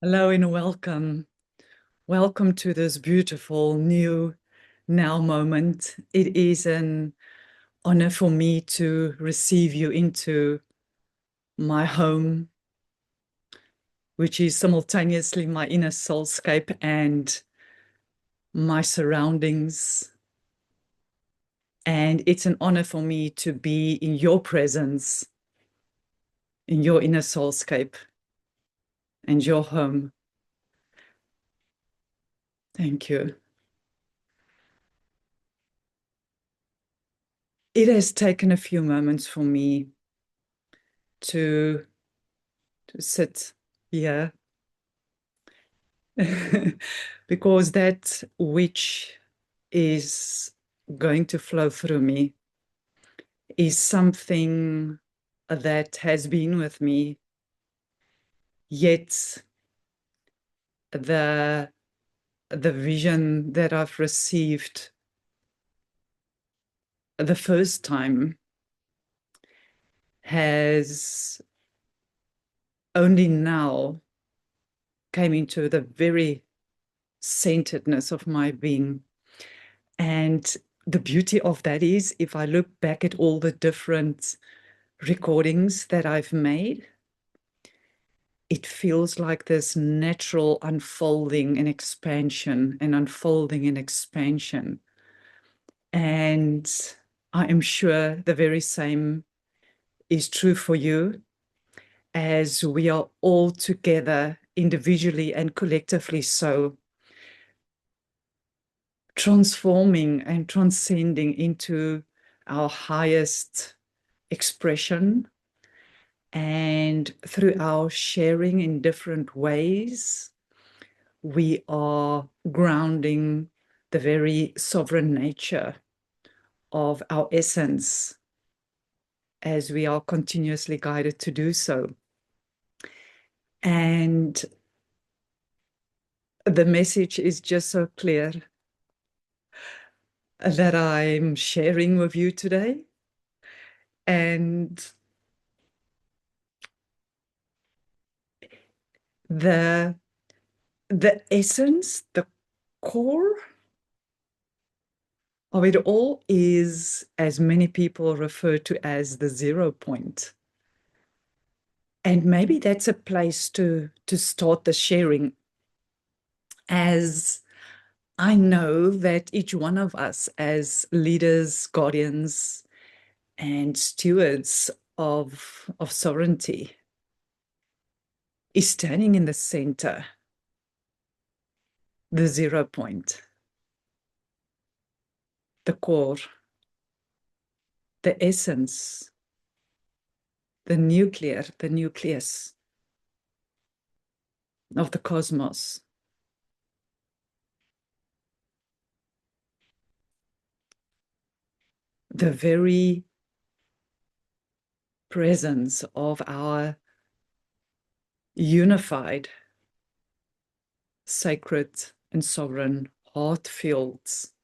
Hello and welcome. Welcome to this beautiful new now moment. It is an honor for me to receive you into my home, which is simultaneously my inner soulscape and my surroundings. And it's an honor for me to be in your presence, in your inner soulscape and your home. Thank you. It has taken a few moments for me to sit here because that which is going to flow through me is something that has been with me, yet the vision that I've received the first time has only now came into the very centeredness of my being. And the beauty of that is, if I look back at all the different recordings that I've made, it feels like this natural unfolding and expansion and unfolding and expansion. And I am sure the very same is true for you, as we are all together individually and collectively so, transforming and transcending into our highest expression. And through our sharing in different ways, we are grounding the very sovereign nature of our essence, as we are continuously guided to do so. And the message is just so clear that I'm sharing with you today. And the essence, the core of it all is, as many people refer to as the 0 point. And maybe that's a place to start the sharing, as I know that each one of us as leaders, guardians, and stewards of sovereignty is standing in the center, the 0 point, the core, the essence, the nucleus of the cosmos. The very presence of our unified, sacred, and sovereign heart fields,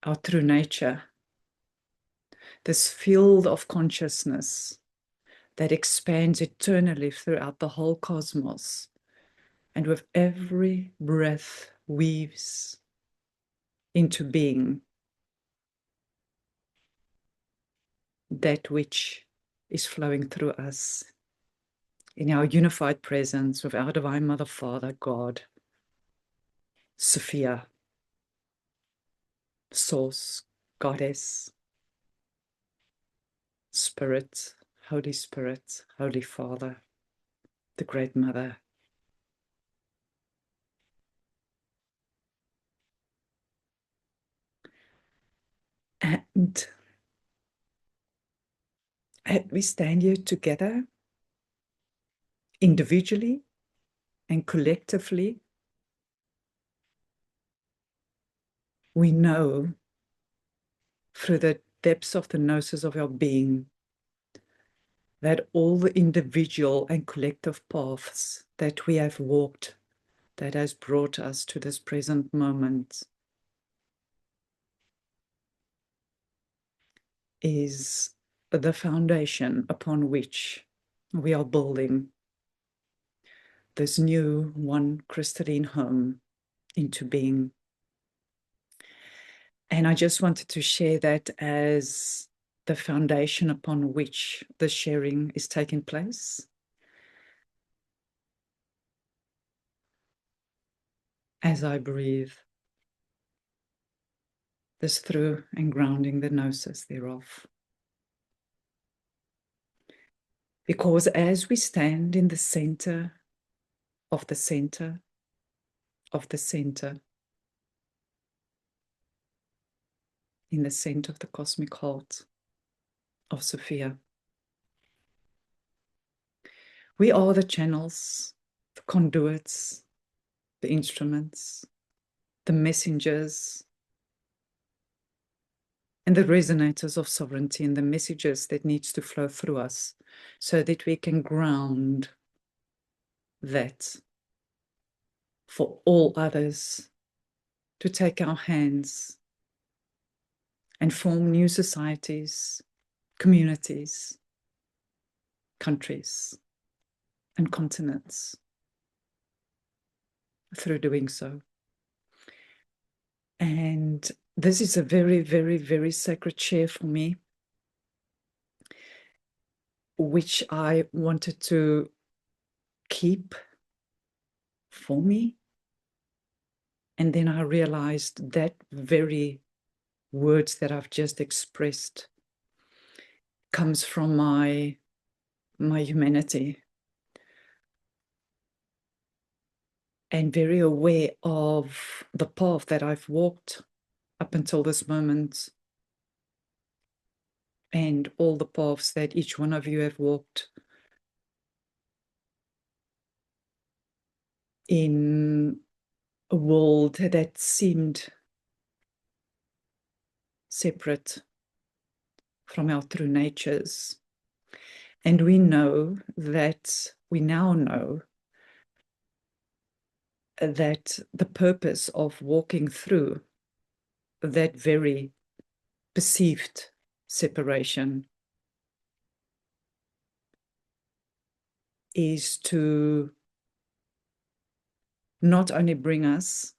our true nature, this field of consciousness that expands eternally throughout the whole cosmos, and with every breath weaves into being that which is flowing through us in our unified presence with our Divine Mother, Father, God, Sophia, Source, Goddess, Spirit, Holy Spirit, Holy Father, the Great Mother. And we stand here together, individually and collectively. We know through the depths of the gnosis of our being that all the individual and collective paths that we have walked, that has brought us to this present moment, is the foundation upon which we are building this new one crystalline home into being. And I just wanted to share that as the foundation upon which the sharing is taking place. As I breathe this through and grounding the gnosis thereof. Because as we stand in the center of the center of the center, in the center of the cosmic heart of Sophia, we are the channels, the conduits, the instruments, the messengers, and the resonators of sovereignty, and the messages that needs to flow through us so that we can ground that for all others to take our hands and form new societies, communities, countries, and continents through doing so. And this is a very, very, very sacred share for me, which I wanted to keep for me. And then I realized that very words that I've just expressed comes from my humanity, and very aware of the path that I've walked up until this moment, and all the paths that each one of you have walked in a world that seemed separate from our true natures. And we now know that the purpose of walking through that very perceived separation is to not only bring us,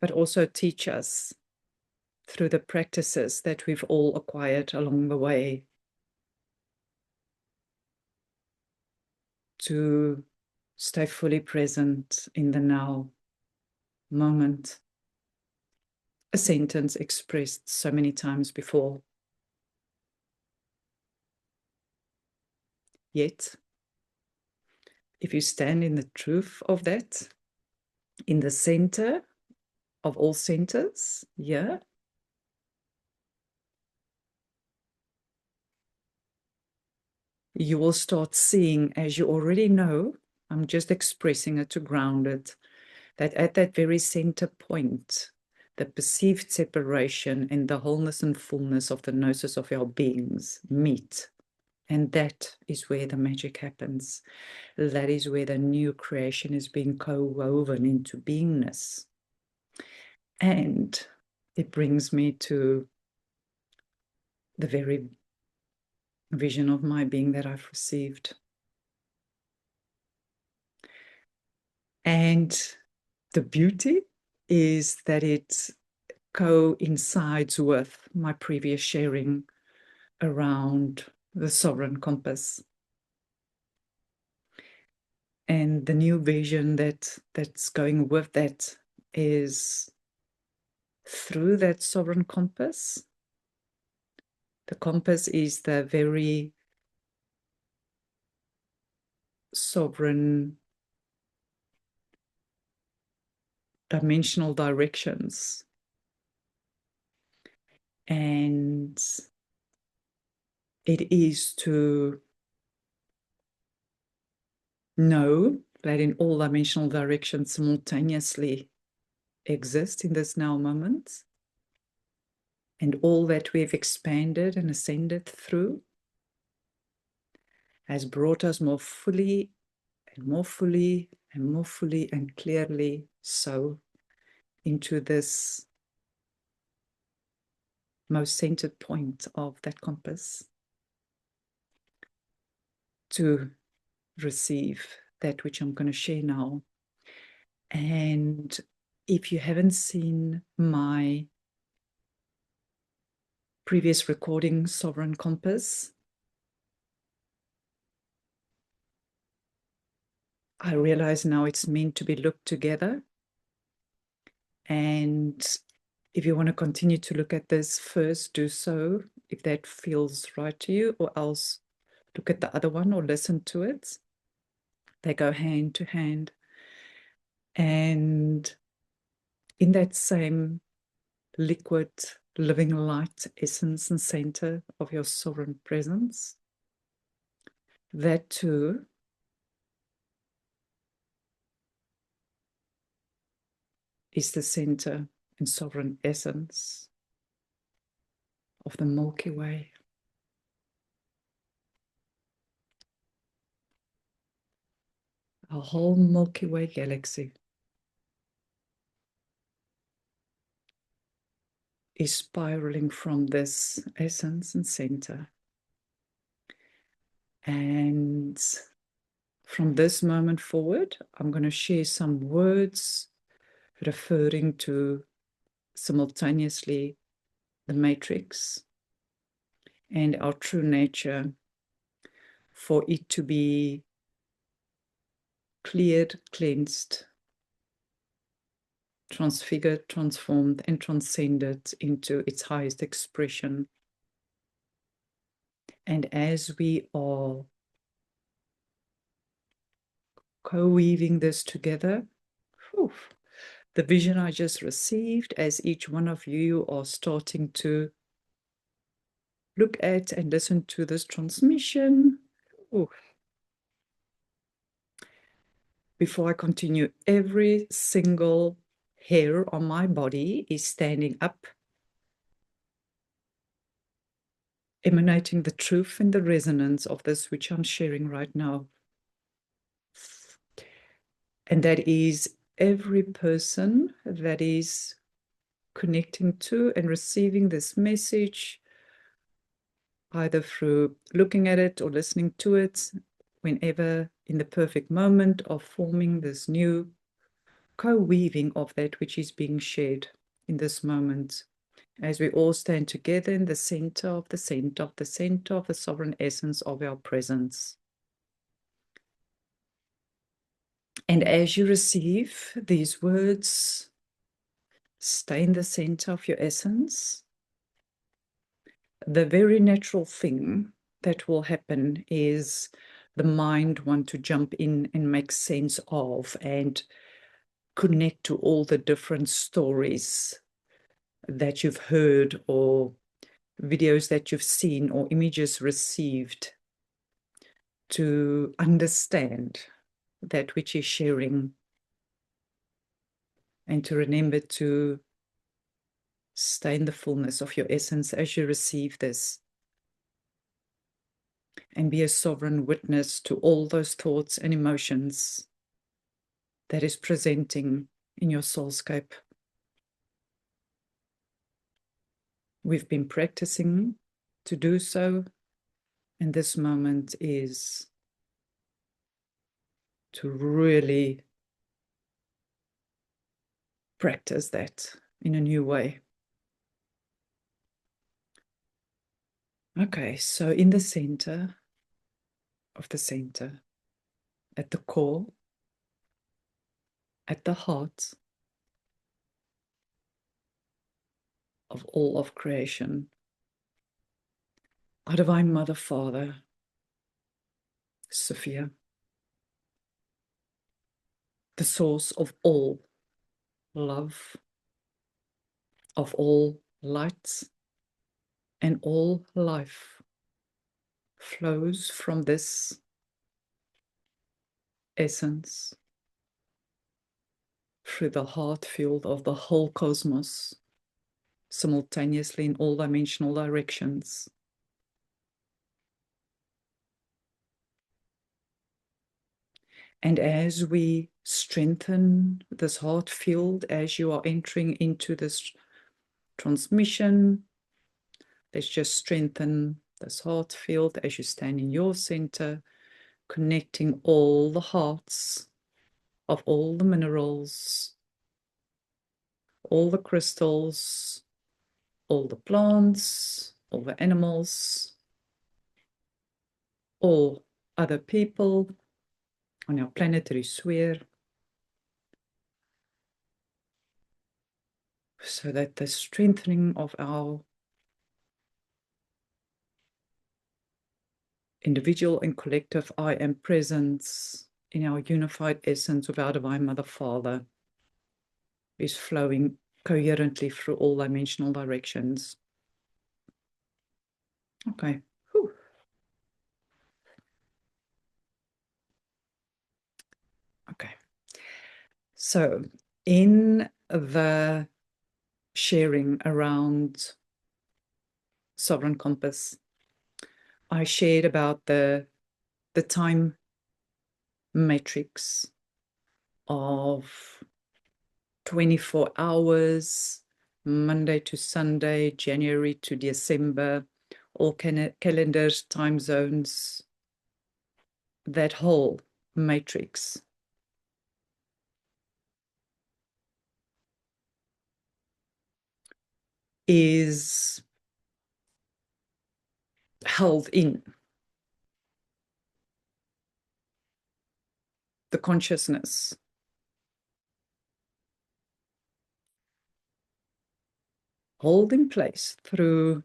but also teach us through the practices that we've all acquired along the way to stay fully present in the now moment. A sentence expressed so many times before. Yet, if you stand in the truth of that, in the center of all centers, yeah, you will start seeing, as you already know, I'm just expressing it to ground it, that at that very center point, the perceived separation and the wholeness and fullness of the gnosis of our beings meet. And that is where the magic happens. That is where the new creation is being co-woven into beingness. And it brings me to the very vision of my being that I've received. And the beauty is that it coincides with my previous sharing around the sovereign compass. And the new vision that's going with that is through that sovereign compass. The compass is the very sovereign dimensional directions. And it is to know that in all dimensional directions simultaneously exist in this now moment, and all that we've expanded and ascended through has brought us more fully and more fully and more fully and clearly so into this most centered point of that compass, to receive that which I'm going to share now. And if you haven't seen my previous recording, Sovereign Compass, I realize now it's meant to be looked together. And if you want to continue to look at this first, do so if that feels right to you, or else look at the other one or listen to it. They go hand to hand. And in that same liquid, living light, essence and center of your sovereign presence, that too is the center and sovereign essence of the Milky Way. Our whole Milky Way galaxy is spiraling from this essence and center. And from this moment forward, I'm going to share some words referring to simultaneously the matrix and our true nature, for it to be cleared, cleansed, transfigured, transformed, and transcended into its highest expression. And as we are co-weaving this together, the vision I just received, as each one of you are starting to look at and listen to this transmission. Before I continue, every single hair on my body is standing up, emanating the truth and the resonance of this which I'm sharing right now. And that is every person that is connecting to and receiving this message, either through looking at it or listening to it, whenever in the perfect moment of forming this new co-weaving of that which is being shared in this moment, as we all stand together in the center of the center of the center of the sovereign essence of our presence. And as you receive these words, stay in the center of your essence. The very natural thing that will happen is the mind want to jump in and make sense of and connect to all the different stories that you've heard, or videos that you've seen, or images received, to understand that which is sharing, and to remember to stay in the fullness of your essence as you receive this, and be a sovereign witness to all those thoughts and emotions that is presenting in your soulscape. We've been practicing to do so, and this moment is to really practice that in a new way. Okay, so in the center of the center, at the core, at the heart of all of creation, our Divine Mother-Father, Sophia, the source of all love, of all light, and all life, flows from this essence through the heart field of the whole cosmos, simultaneously in all dimensional directions. And as we strengthen this heart field, as you are entering into this transmission, let's just strengthen this heart field as you stand in your center, connecting all the hearts of all the minerals, all the crystals, all the plants, all the animals, all other people on our planetary sphere, so that the strengthening of our individual and collective I am presence in our unified essence of our Divine Mother Father is flowing coherently through all dimensional directions. Okay. Whew. Okay. So in the sharing around Sovereign Compass, I shared about the time matrix of 24 hours, Monday to Sunday, January to December, all calendars, time zones, that whole matrix is held in the consciousness hold in place through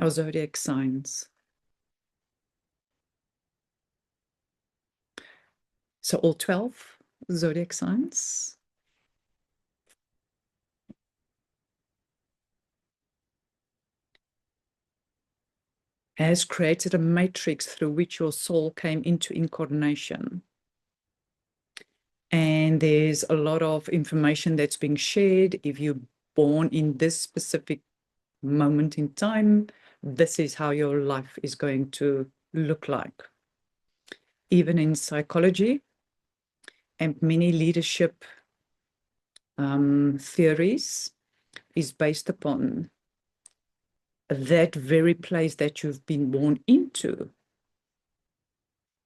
our zodiac signs. So all 12 zodiac signs has created a matrix through which your soul came into incarnation. And there's a lot of information that's being shared. If you're born in this specific moment in time, this is how your life is going to look like. Even in psychology and many leadership theories is based upon that very place that you've been born into,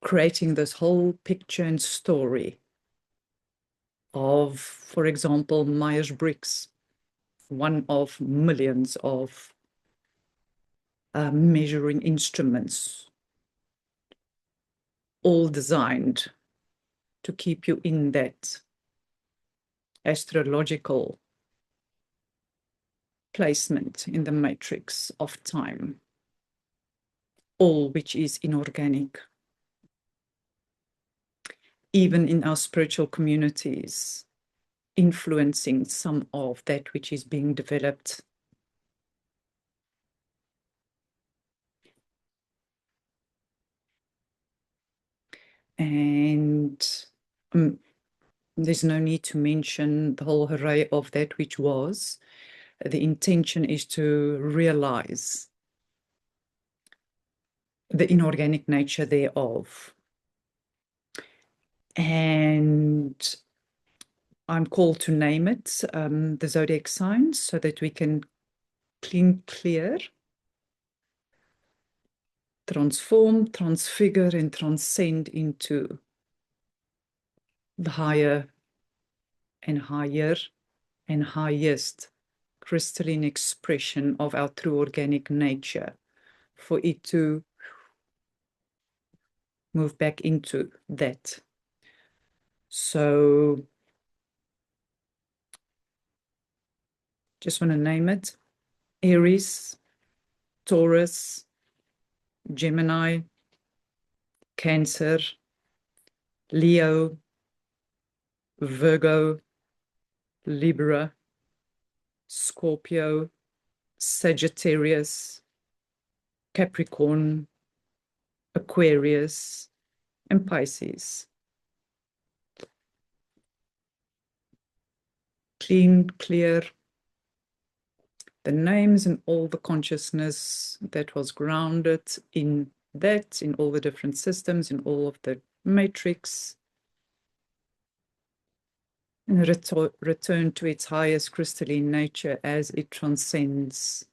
creating this whole picture and story of, for example, Myers-Briggs, one of millions of measuring instruments, all designed to keep you in that astrological placement in the matrix of time, all which is inorganic. Even in our spiritual communities, influencing some of that which is being developed. And there's no need to mention the whole array of that which was. The intention is to realize the inorganic nature thereof. And I'm called to name it, the zodiac signs, so that we can clear, transform, transfigure, and transcend into the higher and higher and highest crystalline expression of our true organic nature, for it to move back into that. So just want to name it: Aries, Taurus, Gemini, Cancer, Leo, Virgo, Libra, Scorpio, Sagittarius, Capricorn, Aquarius, and Pisces. Clean, clear the names and all the consciousness that was grounded in that, in all the different systems, in all of the matrix. and return to its highest crystalline nature as it transcends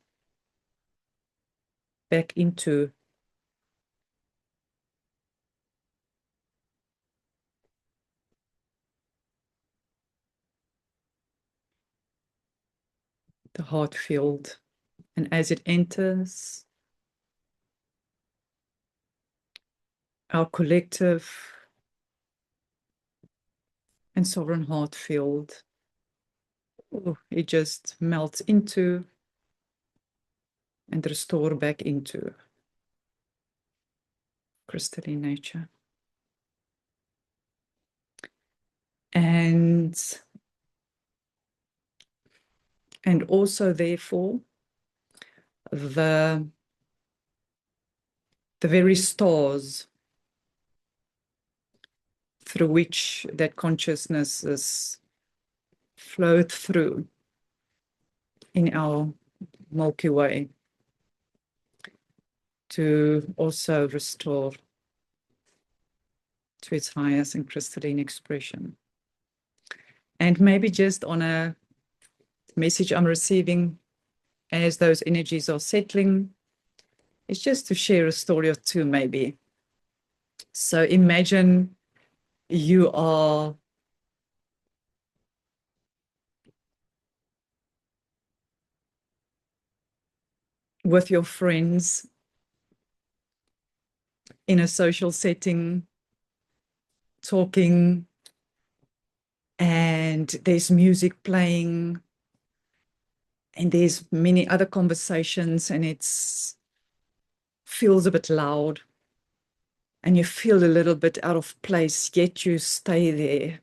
back into the heart field. And as it enters our collective and sovereign heart field, it just melts into and restore back into crystalline nature. And also, therefore, the very stars through which that consciousness is flowed through in our Milky Way to also restore to its highest and crystalline expression. And maybe just on a message I'm receiving as those energies are settling, it's just to share a story or two, maybe. So imagine you are with your friends in a social setting, talking, and there's music playing, and there's many other conversations, and it's feels a bit loud, and you feel a little bit out of place, yet you stay there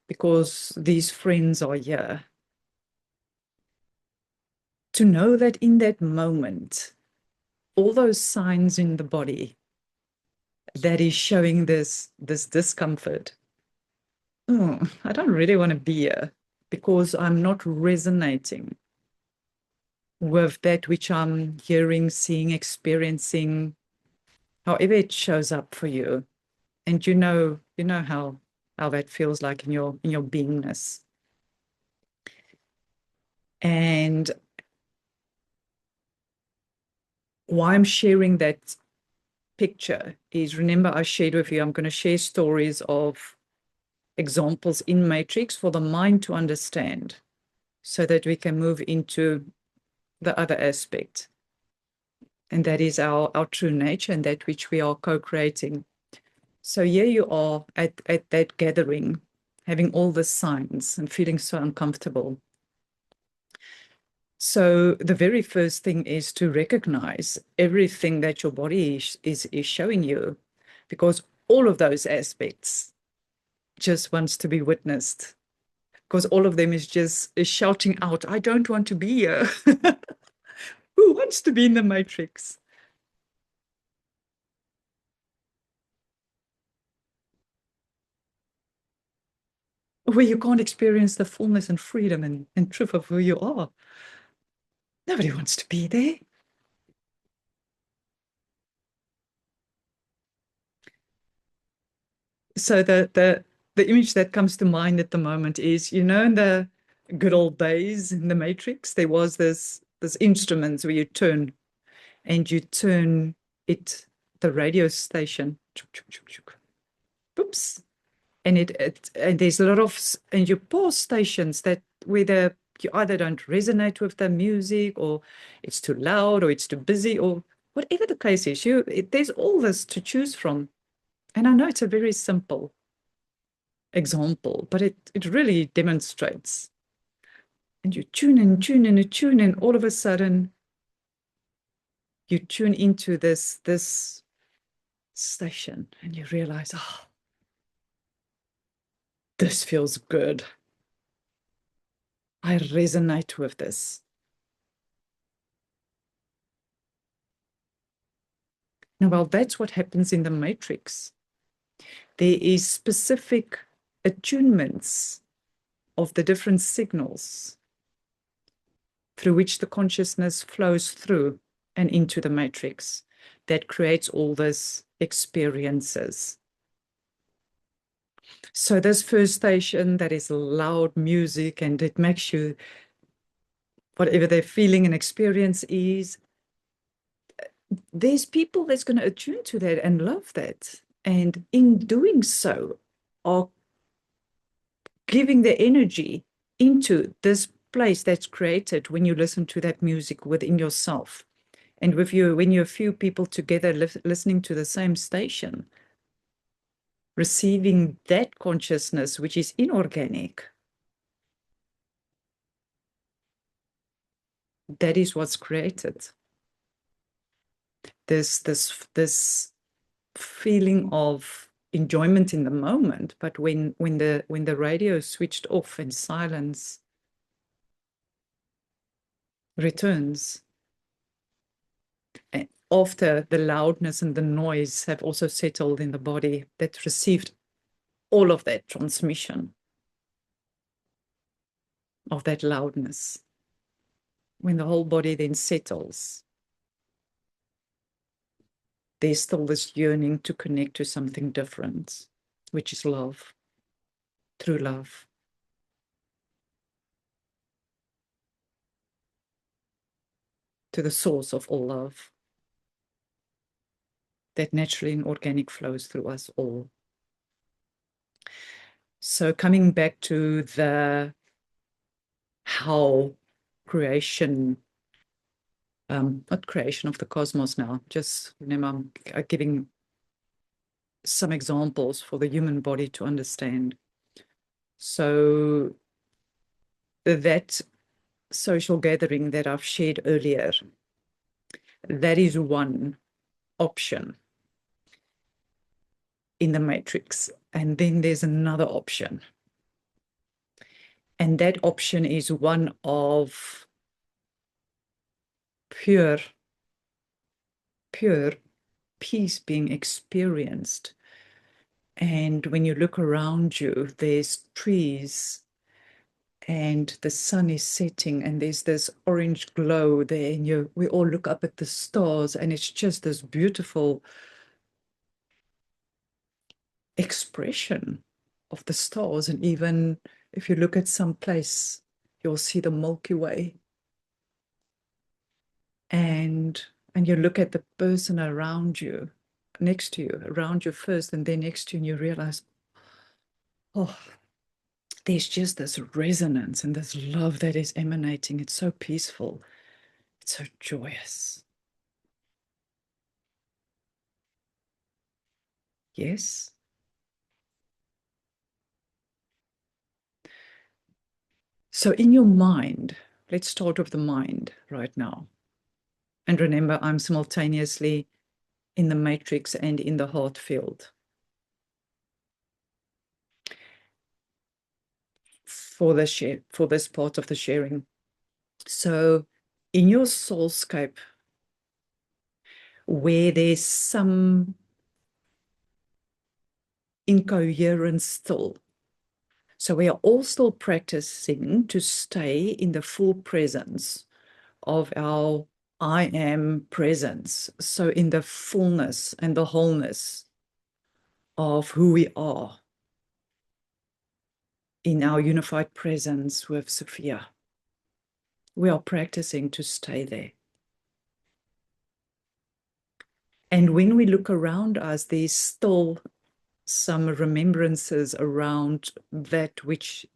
because these friends are here. To know that in that moment, all those signs in the body that is showing this discomfort, I don't really want to be here because I'm not resonating with that which I'm hearing, seeing, experiencing, however it shows up for you. And you know how that feels like in your beingness. And why I'm sharing that picture is, remember I shared with you, I'm going to share stories of examples in Matrix for the mind to understand so that we can move into the other aspect. And that is our true nature and that which we are co-creating. So here you are at that gathering, having all the signs and feeling so uncomfortable. So the very first thing is to recognize everything that your body is showing you, because all of those aspects just wants to be witnessed, because all of them is shouting out, I don't want to be here. Who wants to be in the matrix? Where you can't experience the fullness and freedom and truth of who you are. Nobody wants to be there. So the image that comes to mind at the moment is, in the good old days in the Matrix, there was this instruments where you turn it, the radio station, oops, and there's a lot of, and you pause stations that whether you either don't resonate with the music, or it's too loud, or it's too busy, or whatever the case is, there's all this to choose from. And I know it's a very simple example, but it really demonstrates. And you tune in, all of a sudden you tune into this station and you realize, oh, this feels good. I resonate with this. Now, well, that's what happens in the matrix. There is specific attunements of the different signals through which the consciousness flows through and into the matrix that creates all these experiences. So this first station that is loud music and it makes you, whatever their feeling and experience is, there's people that's going to attune to that and love that. And in doing so, are giving their energy into this place that's created when you listen to that music within yourself. And with you, when you're a few people together listening to the same station, receiving that consciousness, which is inorganic, that is what's created. There's this feeling of enjoyment in the moment, but when the radio is switched off and silence returns, after the loudness and the noise have also settled in the body, that received all of that transmission of that loudness, when the whole body then settles, there's still this yearning to connect to something different, which is love, true love. To the source of all love that naturally and organic flows through us all. So coming back to the how creation, not creation of the cosmos now, just remember I'm giving some examples for the human body to understand. So that social gathering that I've shared earlier, that is one option in the matrix. And then there's another option. And that option is one of pure peace being experienced. And when you look around you, there's trees and the sun is setting and there's this orange glow there, and we all look up at the stars, and it's just this beautiful expression of the stars. And even if you look at some place, you'll see the Milky Way. And you look at the person around you, next to you, around you first, and then next to you, and you realize, oh, there's just this resonance and this love that is emanating. It's so peaceful. It's so joyous. Yes? So in your mind, let's start with the mind right now. And remember, I'm simultaneously in the matrix and in the heart field. For this part of the sharing. So in your SoulScape, where there's some incoherence still, so we are all still practicing to stay in the full presence of our I am presence. So in the fullness and the wholeness of who we are in our unified presence with Sophia. We are practicing to stay there. And when we look around us, there's still some remembrances around that which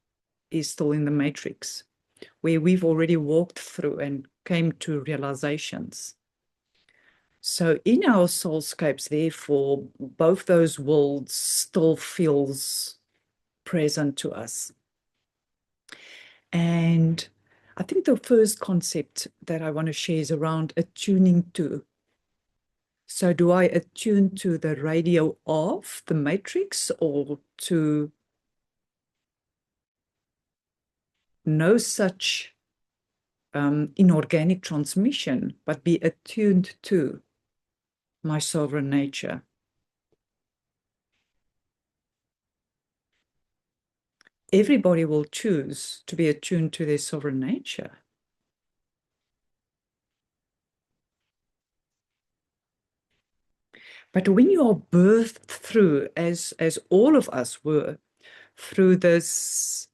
is still in the matrix, where we've already walked through and came to realizations. So in our soulscapes, therefore, both those worlds still feels present to us. And I think the first concept that I want to share is around attuning to. So do I attune to the radio of the matrix, or to no such inorganic transmission, but be attuned to my sovereign nature? Everybody will choose to be attuned to their sovereign nature. But when you are birthed through, as all of us were, through this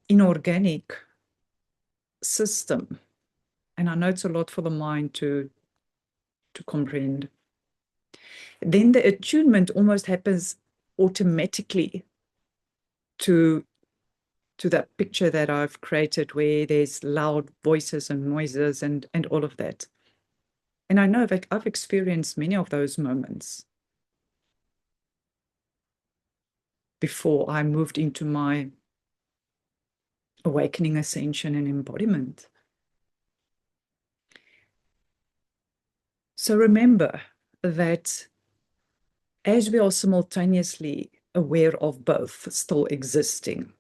inorganic system. And I know it's a lot for the mind to comprehend. Then the attunement almost happens automatically to that picture that I've created where there's loud voices and noises and all of that. And I know that I've experienced many of those moments before I moved into my awakening, ascension, and embodiment. So remember that as we are simultaneously aware of both still existing,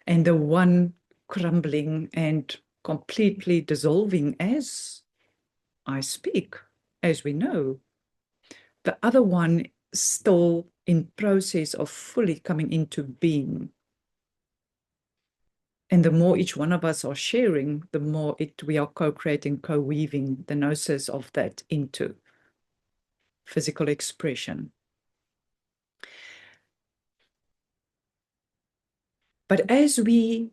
and the one crumbling and completely dissolving as I speak, as we know, the other one still in process of fully coming into being. And the more each one of us are sharing, the more we are co-creating, co-weaving the gnosis of that into physical expression. But as we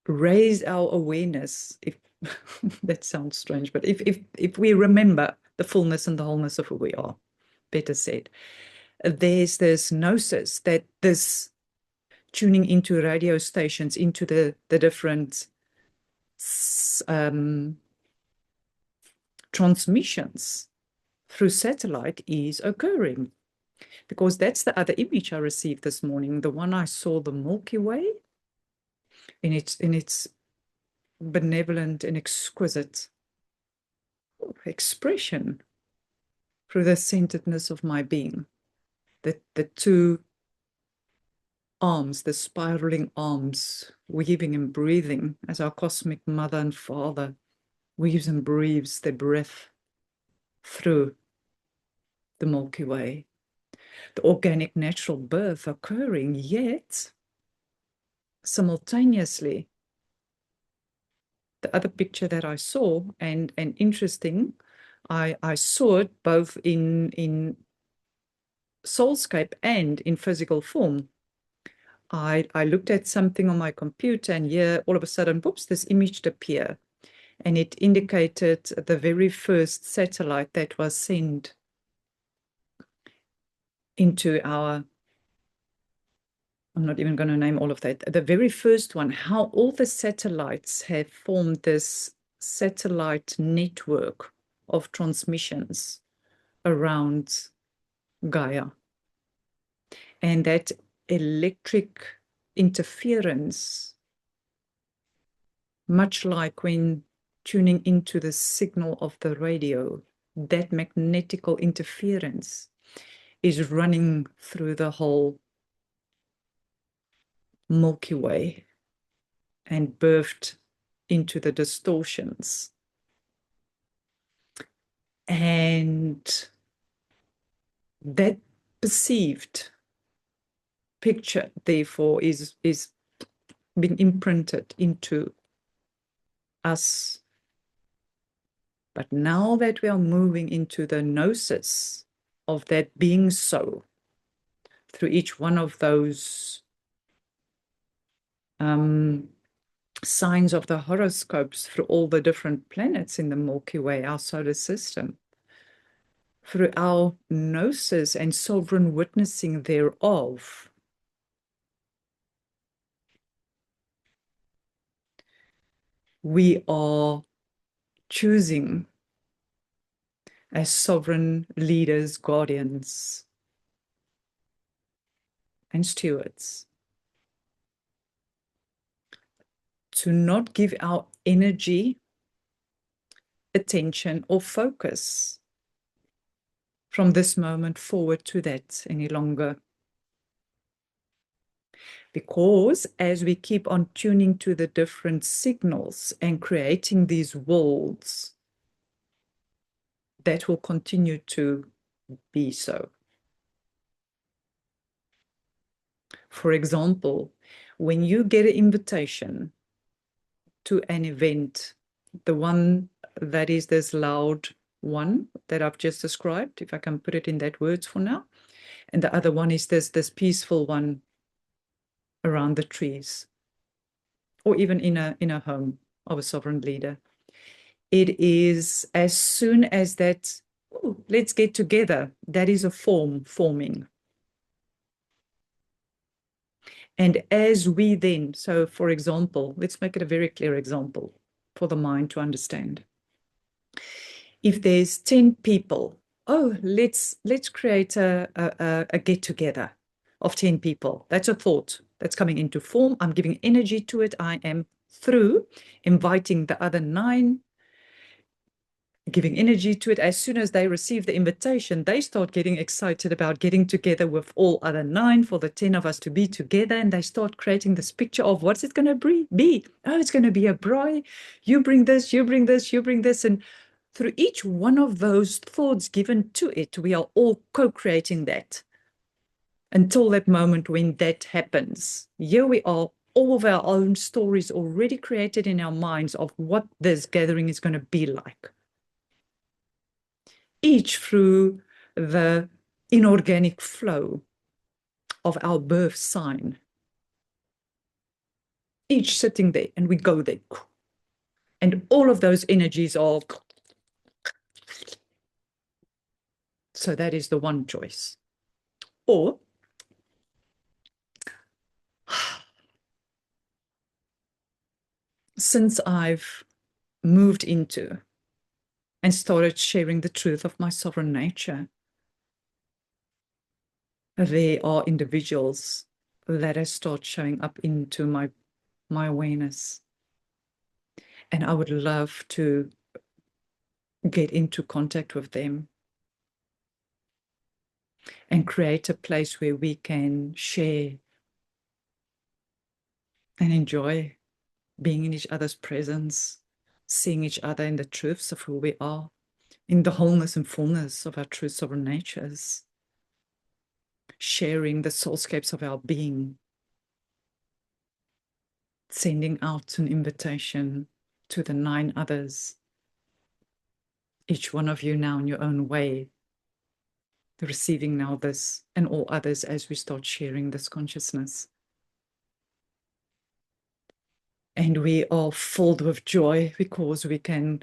raise our awareness, if that sounds strange, but if we remember the fullness and the wholeness of who we are, better said, there's this gnosis that this tuning into radio stations, into the different transmissions through satellite is occurring. Because that's the other image I received this morning, the one I saw, the Milky Way, in its benevolent and exquisite expression through the centeredness of my being. The two arms, the spiraling arms, weaving and breathing as our cosmic mother and father weaves and breathes their breath through the Milky Way. The organic natural birth occurring, yet simultaneously the other picture that I saw, and interesting, I saw it both in SoulScape and in physical form. I looked at something on my computer, and here all of a sudden, whoops, this image appeared, and it indicated the very first satellite that was sent into our, I'm not even going to name all of that, the very first one, how all the satellites have formed this satellite network of transmissions around Gaia. And that electric interference, much like when tuning into the signal of the radio, that magnetical interference is running through the whole Milky Way and birthed into the distortions. And that perceived picture, therefore, is being imprinted into us. But now that we are moving into the gnosis of that being so, through each one of those signs of the horoscopes, through all the different planets in the Milky Way, our solar system, through our gnosis and sovereign witnessing thereof, we are choosing as sovereign leaders, guardians, and stewards to not give our energy, attention, or focus from this moment forward to that any longer. Because as we keep on tuning to the different signals and creating these worlds, that will continue to be so. For example, when you get an invitation to an event, the one that is this loud one that I've just described, if I can put it in that words for now, And the other one is this peaceful one around the trees, or even in a home of a sovereign leader. It is as soon as that, ooh, let's get together, that is a forming. And as we then, so for example, let's make it a very clear example for the mind to understand. If there's 10 people, oh, let's create a get together of 10 people. That's a thought that's coming into form. I'm giving energy to it. I am through inviting the other 9, giving energy to it. As soon as they receive the invitation, they start getting excited about getting together with all other 9 for the 10 of us to be together. And they start creating this picture of what's it going to be. Oh, it's going to be a braai. You bring this, you bring this, you bring this. And through each one of those thoughts given to it, we are all co-creating that until that moment when that happens. Here we are, all of our own stories already created in our minds of what this gathering is going to be like. Each through the inorganic flow of our birth sign. Each sitting there, and we go there. And all of those energies are... So that is the one choice. Or since I've moved into and started sharing the truth of my sovereign nature, there are individuals that have started showing up into my awareness. And I would love to get into contact with them and create a place where we can share and enjoy being in each other's presence, seeing each other in the truths of who we are, in the wholeness and fullness of our true sovereign natures, sharing the soulscapes of our being, sending out an invitation to the 9 others, each one of you now in your own way, receiving now this and all others as we start sharing this consciousness. And we are filled with joy because we can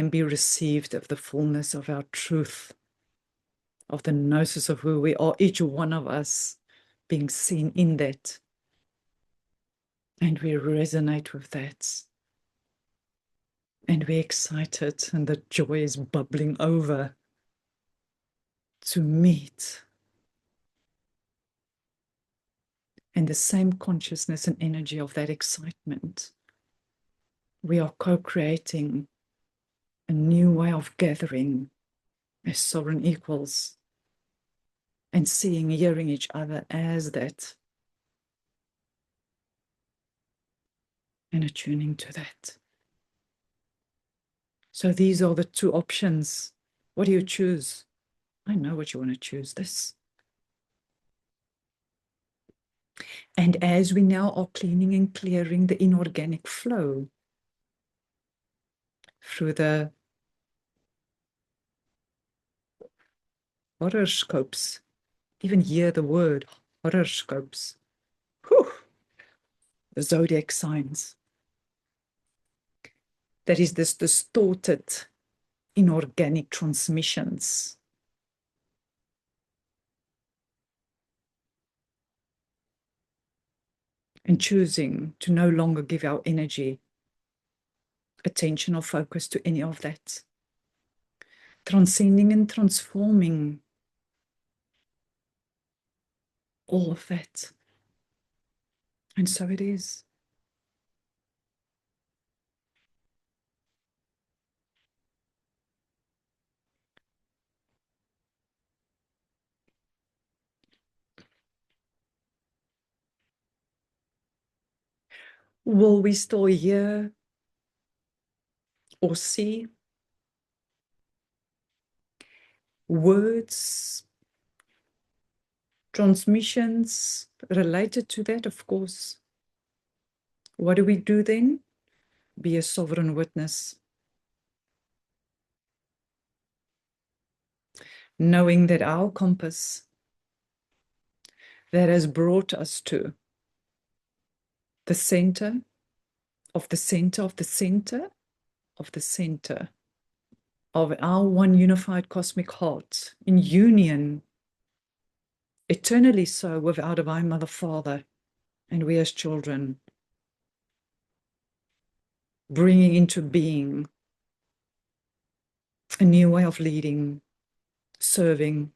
be received of the fullness of our truth, of the gnosis of who we are, each one of us being seen in that. And we resonate with that. And we're excited, and the joy is bubbling over to meet. And the same consciousness and energy of that excitement, we are co-creating a new way of gathering as sovereign equals and seeing, hearing each other as that and attuning to that. So these are the 2 options. What do you choose? I know what you want to choose, this. And as we now are cleaning and clearing the inorganic flow through the horoscopes, even hear the word horoscopes, whew, the zodiac signs, that is this distorted inorganic transmissions. And choosing to no longer give our energy, attention, or focus to any of that. Transcending and transforming all of that. And so it is. Will we still hear or see words, transmissions related to that? Of course. What do we do then? Be a sovereign witness. Knowing that our compass that has brought us to the center of the center of the center of the center of our one unified cosmic heart, in union, eternally so, with our Divine Mother Father, and we as children, bringing into being a new way of leading, serving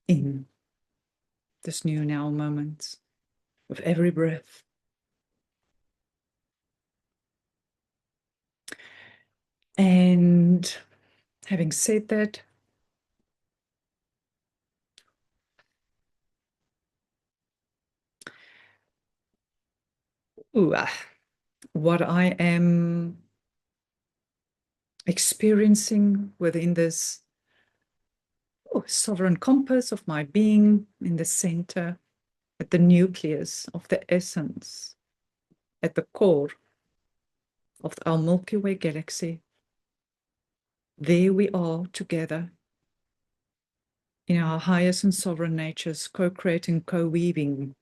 in this new now moment, with every breath. And having said that, what I am experiencing within this sovereign compass of my being, in the center, at the nucleus of the essence, at the core of our Milky Way galaxy. There we are together in our highest and sovereign natures, co-creating, co-weaving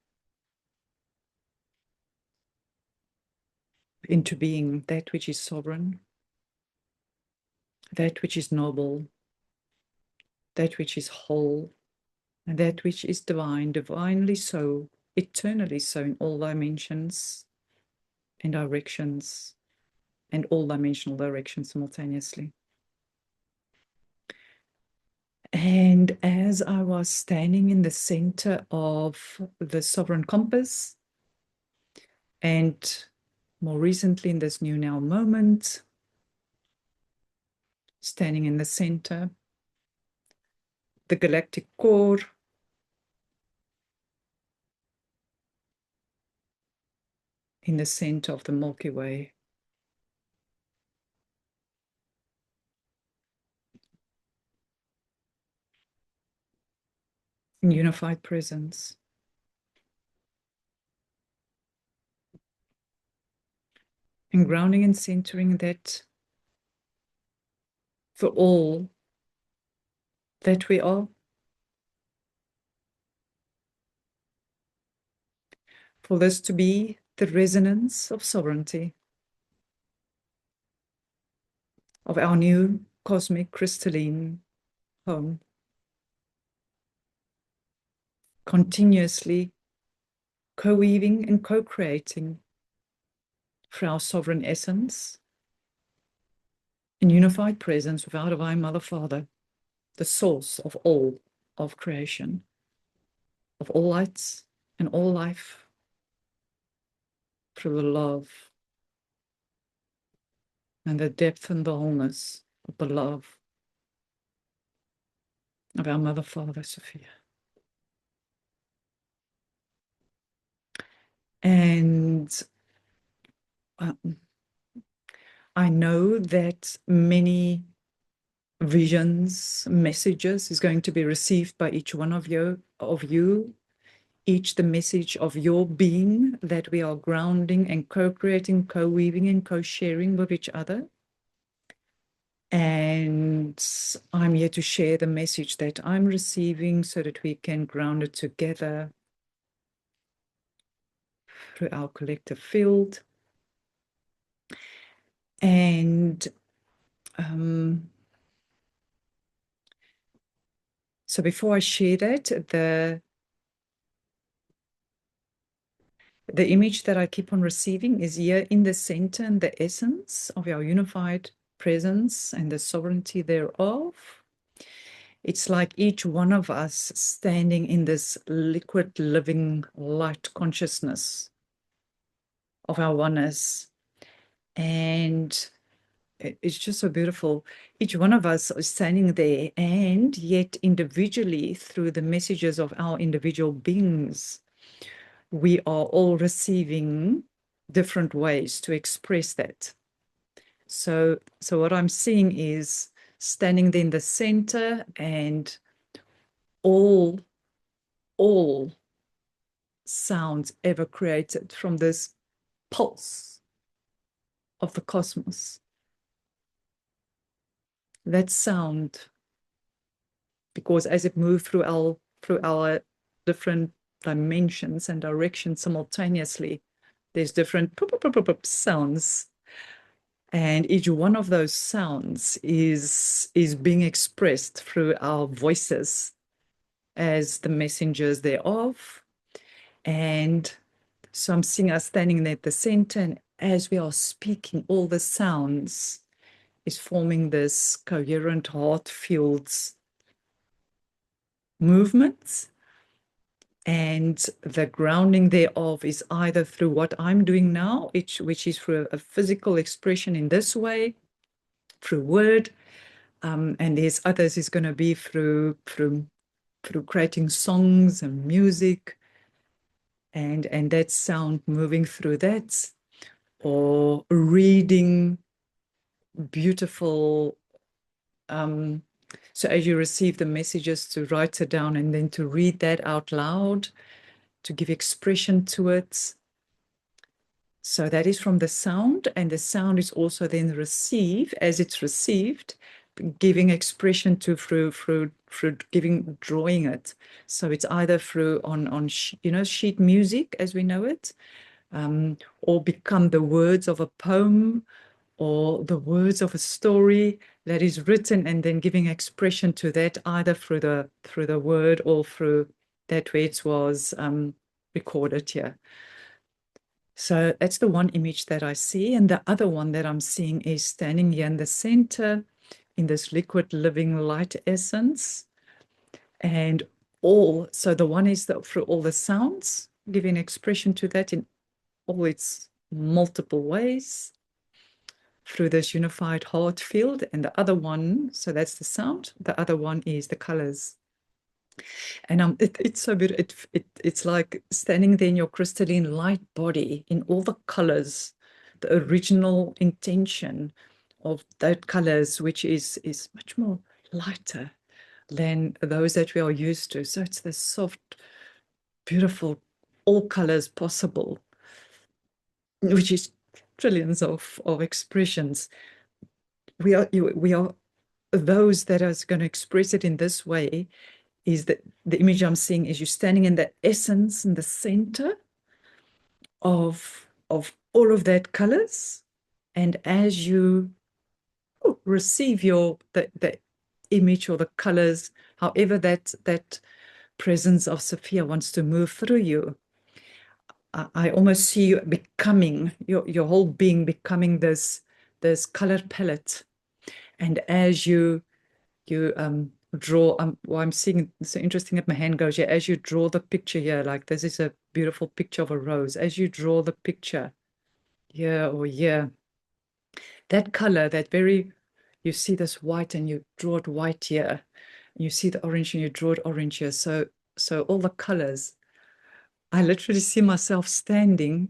into being that which is sovereign, that which is noble, that which is whole, and that which is divine, divinely so, eternally so, in all dimensions and directions, and all dimensional directions simultaneously. And as I was standing in the center of the sovereign compass, and more recently in this new now moment, standing in the center, the galactic core, in the center of the Milky Way, in unified presence, and grounding and centering that for all that we are, for this to be the resonance of sovereignty, of our new cosmic crystalline home, continuously co-weaving and co-creating for our sovereign essence in unified presence with our Divine Mother Father, the source of all of creation, of all lights and all life, through the love and the depth and the wholeness of the love of our Mother Father, Sophia. And I know that many visions, messages is going to be received by each one of you, each the message of your being, that we are grounding and co-creating, co-weaving and co-sharing with each other. And I'm here to share the message that I'm receiving so that we can ground it together through our collective field. And so before I share that, the image that I keep on receiving is here in the center and the essence of our unified presence and the sovereignty thereof. It's like each one of us standing in this liquid living light consciousness of our oneness. And it's just so beautiful. Each one of us is standing there, and yet individually, through the messages of our individual beings, we are all receiving different ways to express that. So what I'm seeing is standing there in the center, and all sounds ever created from this pulse of the cosmos. That sound, because as it moved through our through our different dimensions and directions simultaneously. There's different sounds, and each one of those sounds is being expressed through our voices as the messengers thereof. And so I'm seeing us standing there at the center, and as we are speaking, all the sounds is forming this coherent heart fields movements. And the grounding thereof is either through what I'm doing now, which is through a physical expression in this way, through word, and there's others is going to be through creating songs and music, and that sound moving through that, or reading beautiful. So as you receive the messages, to write it down and then to read that out loud, to give expression to it. So that is from the sound, and the sound is also then received as it's received, giving expression to through giving, drawing it. So it's either through on sheet music as we know it, or become the words of a poem or the words of a story that is written, and then giving expression to that either through the word or through that where it was recorded here. So that's the one image that I see. And the other one that I'm seeing is standing here in the center in this liquid living light essence. And so the one is through all the sounds, giving expression to that in all its multiple ways through this unified heart field. And the other one, so that's the sound. The other one is the colors. And it's so beautiful. It's like standing there in your crystalline light body in all the colors, the original intention of that colors, which is much more lighter than those that we are used to. So it's the soft, beautiful, all colors possible, which is trillions of expressions. We are those that are going to express it in this way. Is that the image I'm seeing is you standing in the essence, in the center of all of that colors, and as you receive the image or the colors, however that presence of Sophia wants to move through you, I almost see you becoming your whole being becoming this color palette, and as you draw, well, I'm seeing it's so interesting that my hand goes here. As you draw the picture here, like this is a beautiful picture of a rose. As you draw the picture here or here, that color, you see this white and you draw it white here. You see the orange and you draw it orange here. So all the colors, I literally see myself standing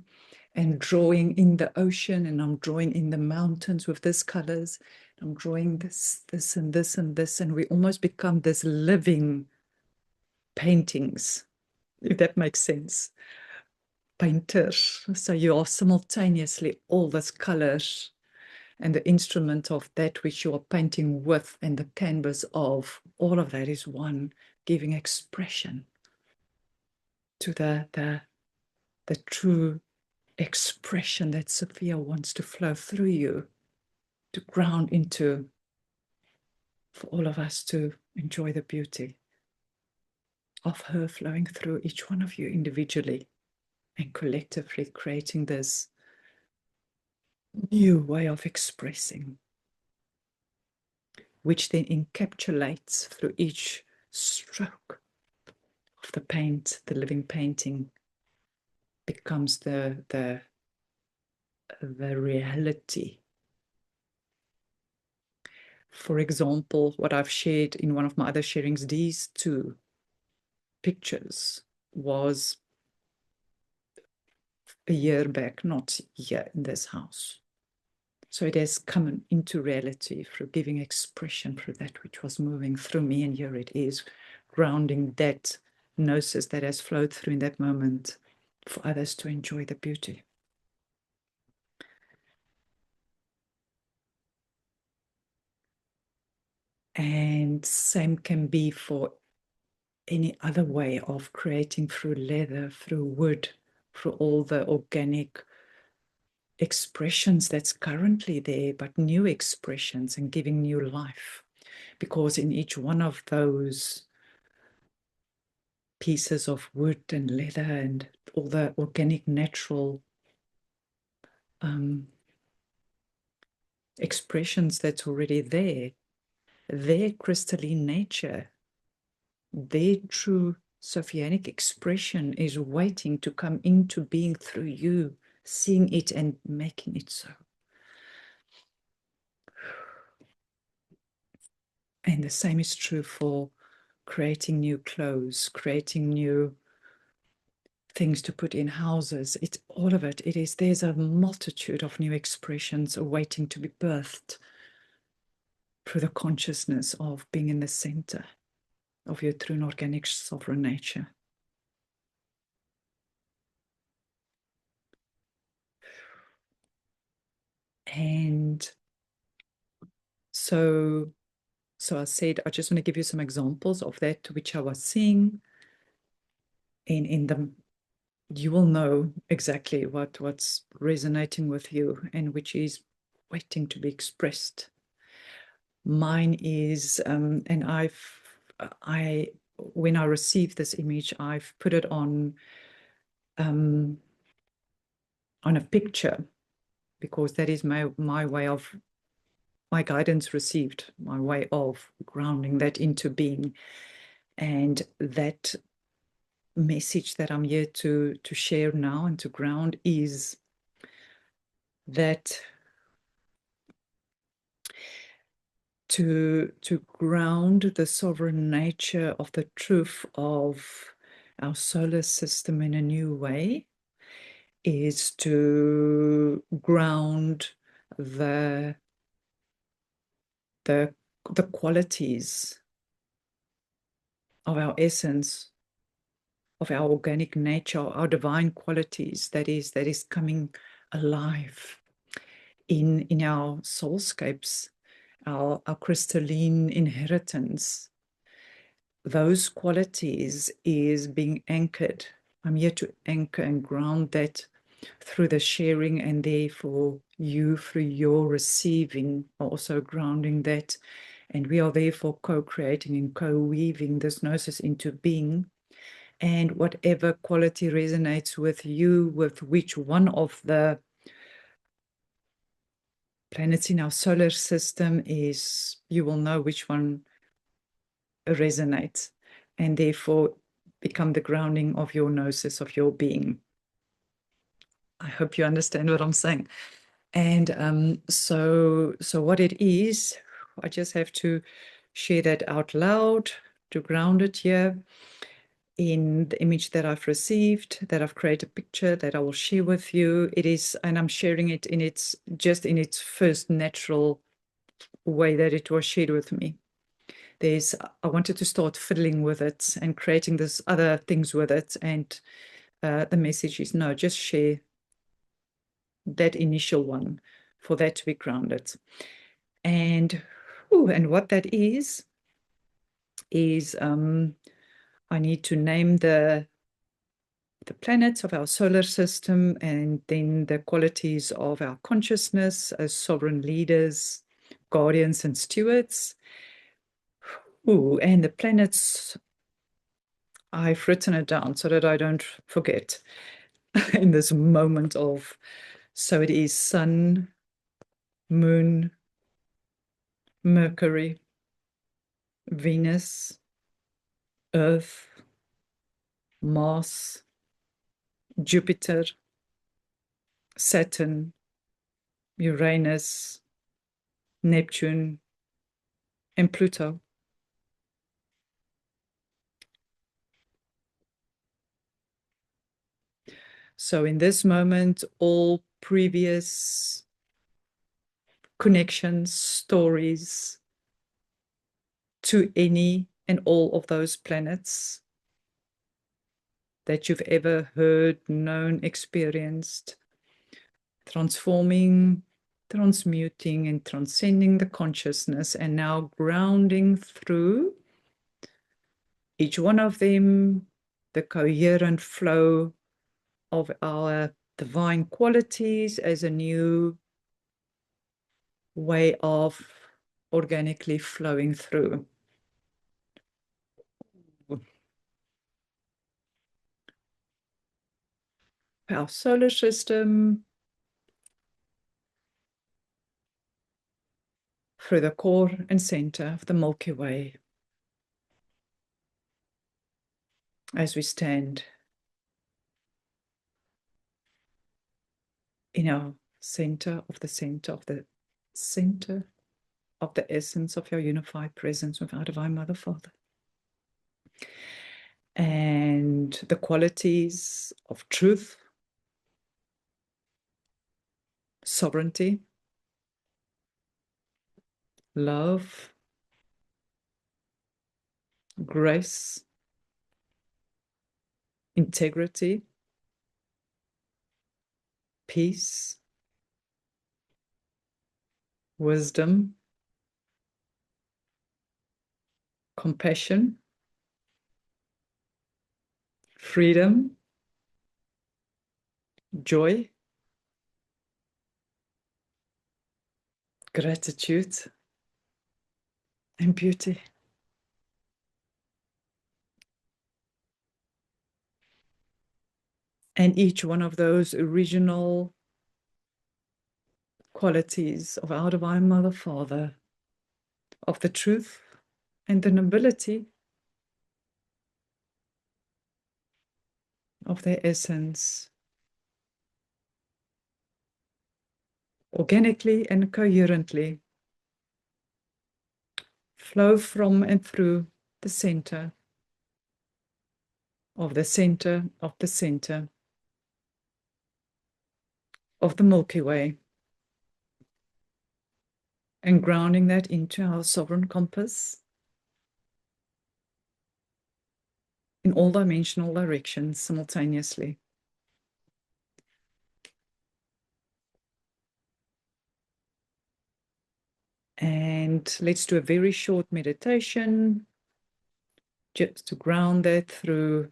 and drawing in the ocean, and I'm drawing in the mountains with these colors. I'm drawing this, and this, and this, and we almost become this living paintings, if that makes sense. Painters. So you are simultaneously all these colors and the instrument of that which you are painting with, and the canvas of all of that is one, giving expression to the true expression that Sophia wants to flow through you, to ground into, for all of us to enjoy the beauty of her flowing through each one of you individually and collectively, creating this new way of expressing, which then encapsulates through each stroke of the paint, the living painting becomes the reality. For example, what I've shared in one of my other sharings, these two pictures was a year back, not here in this house. So it has come into reality through giving expression for that which was moving through me, and here it is, grounding that gnosis that has flowed through in that moment for others to enjoy the beauty. And same can be for any other way of creating through leather, through wood, through all the organic expressions that's currently there, but new expressions and giving new life. Because in each one of those pieces of wood and leather and all the organic natural expressions that's already there, their crystalline nature, their true Sophianic expression is waiting to come into being through you, seeing it and making it so. And the same is true for creating new clothes, creating new things to put in houses. It's all of it. There's a multitude of new expressions awaiting to be birthed through the consciousness of being in the center of your true and organic sovereign nature. And so I said, I just want to give you some examples of that which I was seeing. And in them, you will know exactly what's resonating with you and which is waiting to be expressed. Mine is, and when I received this image, I've put it on a picture, because that is my way of, my guidance received, my way of grounding that into being. And that message that I'm here to share now and to ground is that to ground the sovereign nature of the truth of our solar system in a new way is to ground the qualities of our essence, of our organic nature, our divine qualities that is coming alive in our soulscapes, our crystalline inheritance. Those qualities is being anchored. I'm here to anchor and ground that through the sharing, and therefore you, through your receiving, are also grounding that. And we are therefore co-creating and co-weaving this gnosis into being. And whatever quality resonates with you, with which one of the planets in our solar system is, you will know which one resonates, and therefore become the grounding of your gnosis, of your being. I hope you understand what I'm saying. And so what it is, I just have to share that out loud to ground it here in the image that I've received, that I've created a picture that I will share with you. It is, and I'm sharing it in its first natural way that it was shared with me. I wanted to start fiddling with it and creating this other things with it. And the message is, no, just share that initial one for that to be grounded. And what that is I need to name the planets of our solar system, and then the qualities of our consciousness as sovereign leaders, guardians, and stewards. And the planets, I've written it down so that I don't forget in this moment of, so it is Sun, Moon, Mercury, Venus, Earth, Mars, Jupiter, Saturn, Uranus, Neptune, and Pluto. So in this moment, all previous connections, stories to any and all of those planets that you've ever heard, known, experienced, transforming, transmuting, and transcending the consciousness, and now grounding through each one of them, the coherent flow of our divine qualities as a new way of organically flowing through. Our solar system, through the core and center of the Milky Way, as we stand in our center of the center of the center of the essence of your unified presence with our Divine Mother Father. And the qualities of truth, sovereignty, love, grace, integrity, peace, wisdom, compassion, freedom, joy, gratitude, and beauty. And each one of those original qualities of our Divine Mother Father, of the truth and the nobility of their essence, organically and coherently flow from and through the center of the center of the center of the Milky Way, and grounding that into our sovereign compass in all dimensional directions simultaneously. And let's do a very short meditation just to ground that through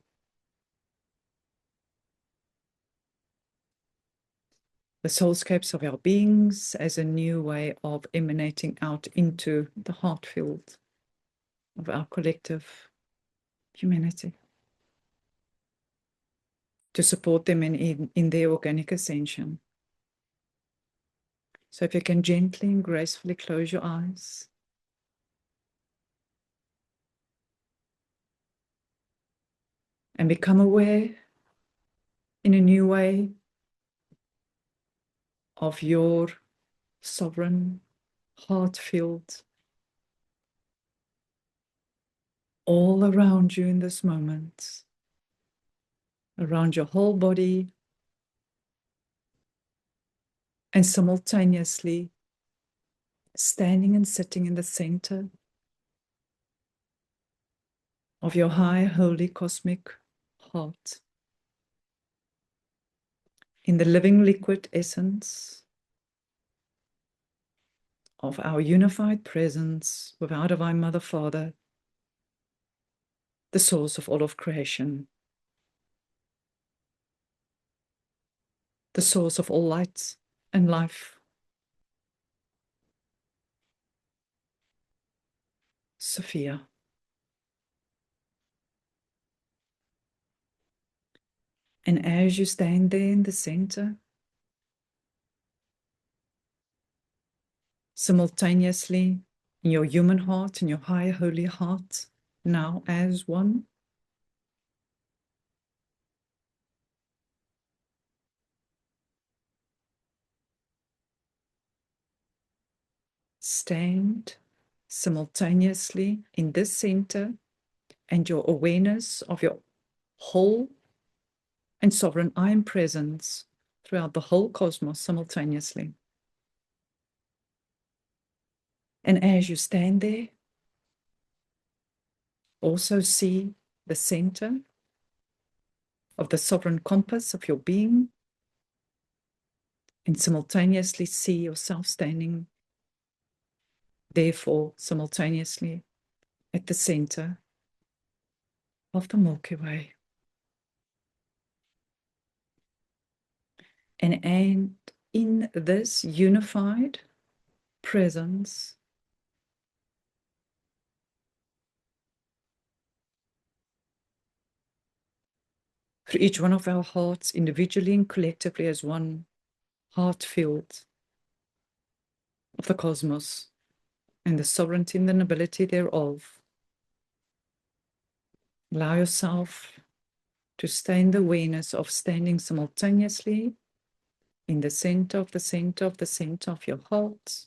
the soulscapes of our beings as a new way of emanating out into the heart field of our collective humanity, to support them in their organic ascension. So if you can gently and gracefully close your eyes. And become aware in a new way of your sovereign heart field all around you in this moment, around your whole body, and simultaneously standing and sitting in the center of your high, holy, cosmic heart, in the living liquid essence of our unified presence with our Divine Mother Father, the source of all of creation, the source of all light and life. Sophia. And as you stand there in the center, simultaneously in your human heart, in your high holy heart, now as one, stand simultaneously in this center, and your awareness of your whole and sovereign I am presence throughout the whole cosmos simultaneously. And as you stand there, also see the center of the sovereign compass of your being, and simultaneously see yourself standing, therefore, simultaneously at the center of the Milky Way. And in this unified presence, for each one of our hearts, individually and collectively as one heart field of the cosmos and the sovereignty and the nobility thereof, allow yourself to stay in the awareness of standing simultaneously in the center of the center of the center of your heart,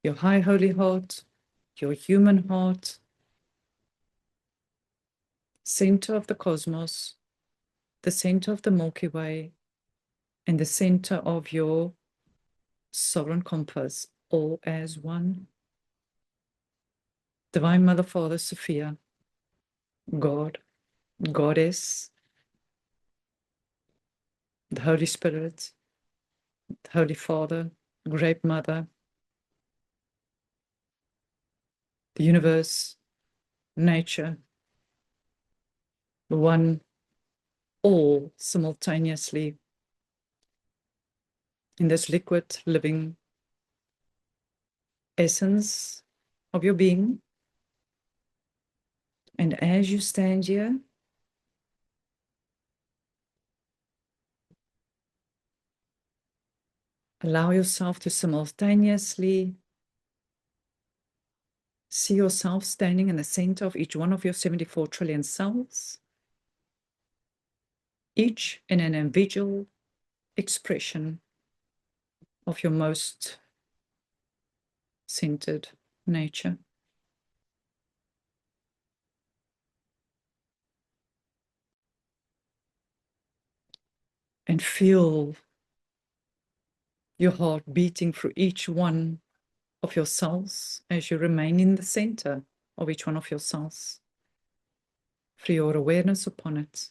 your high holy heart, your human heart, center of the cosmos, the center of the Milky Way, and the center of your sovereign compass, all as one. Divine Mother, Father, Sophia, God, Goddess, the Holy Spirit, the Holy Father, Great Mother, the universe, nature, the one, all simultaneously in this liquid living essence of your being. And as you stand here, allow yourself to simultaneously see yourself standing in the center of each one of your 74 trillion cells, each in an individual expression of your most centered nature. And feel your heart beating through each one of your cells as you remain in the center of each one of your cells. Through your awareness upon it.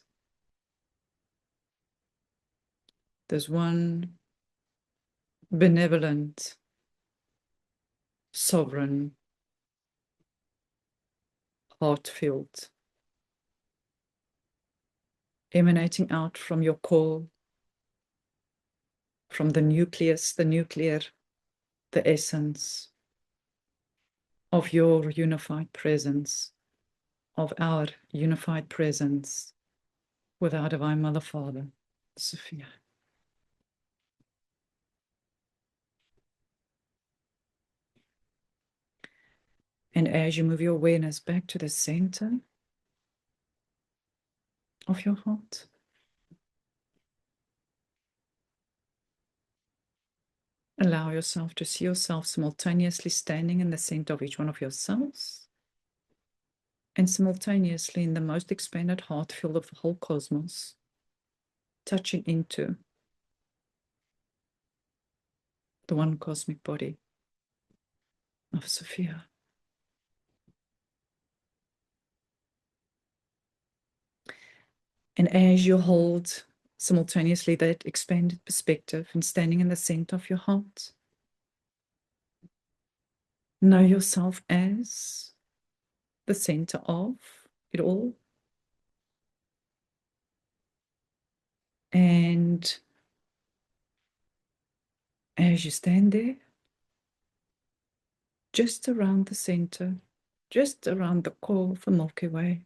There's one benevolent, sovereign heart field emanating out from your core, from the nucleus, the nuclear, the essence of your unified presence, of our unified presence with our Divine Mother Father, Sophia. And as you move your awareness back to the center of your heart, allow yourself to see yourself simultaneously standing in the center of each one of your cells and simultaneously in the most expanded heart field of the whole cosmos, touching into the one cosmic body of Sophia. And as you hold simultaneously that expanded perspective and standing in the center of your heart, know yourself as the center of it all. And as you stand there, just around the center, just around the core of the Milky Way,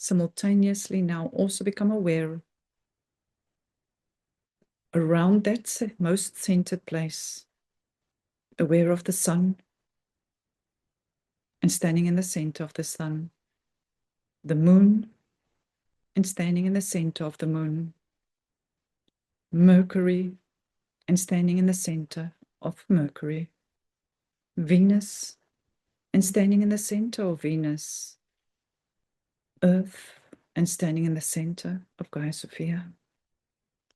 simultaneously now also become aware around that most centered place, aware of the sun, and standing in the center of the sun, the moon, and standing in the center of the moon, Mercury, and standing in the center of Mercury, Venus, and standing in the center of Venus, Earth, and standing in the center of Gaia Sophia,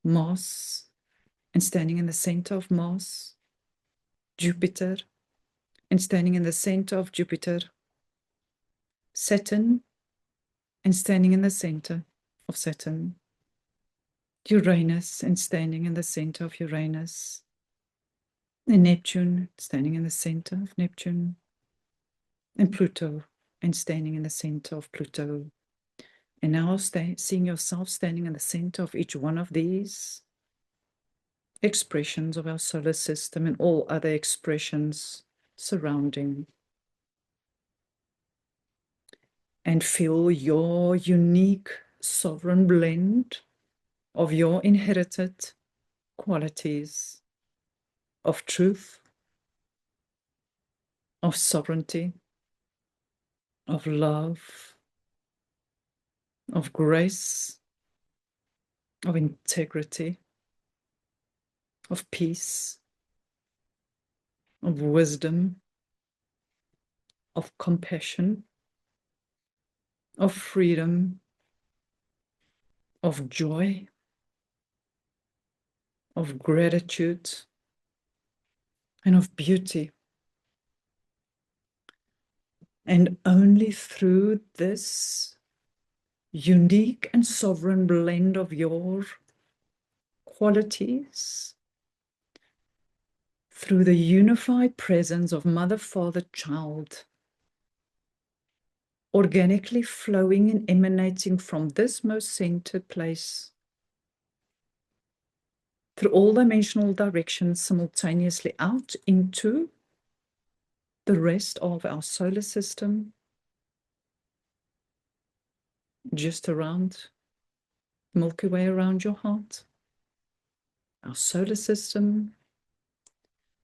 Mars, and standing in the center of Mars, Jupiter, and standing in the center of Jupiter, Saturn, and standing in the center of Saturn, Uranus, and standing in the center of Uranus, and Neptune, standing in the center of Neptune, and Pluto, and standing in the center of Pluto. And now seeing yourself standing in the center of each one of these expressions of our solar system and all other expressions surrounding. And feel your unique sovereign blend of your inherited qualities of truth, of sovereignty, of love, of grace, of integrity, of peace, of wisdom, of compassion, of freedom, of joy, of gratitude, and of beauty. And only through this unique and sovereign blend of your qualities, through the unified presence of Mother, Father, Child, organically flowing and emanating from this most centered place, through all dimensional directions simultaneously out into the rest of our solar system, just around Milky Way, around your heart, our solar system,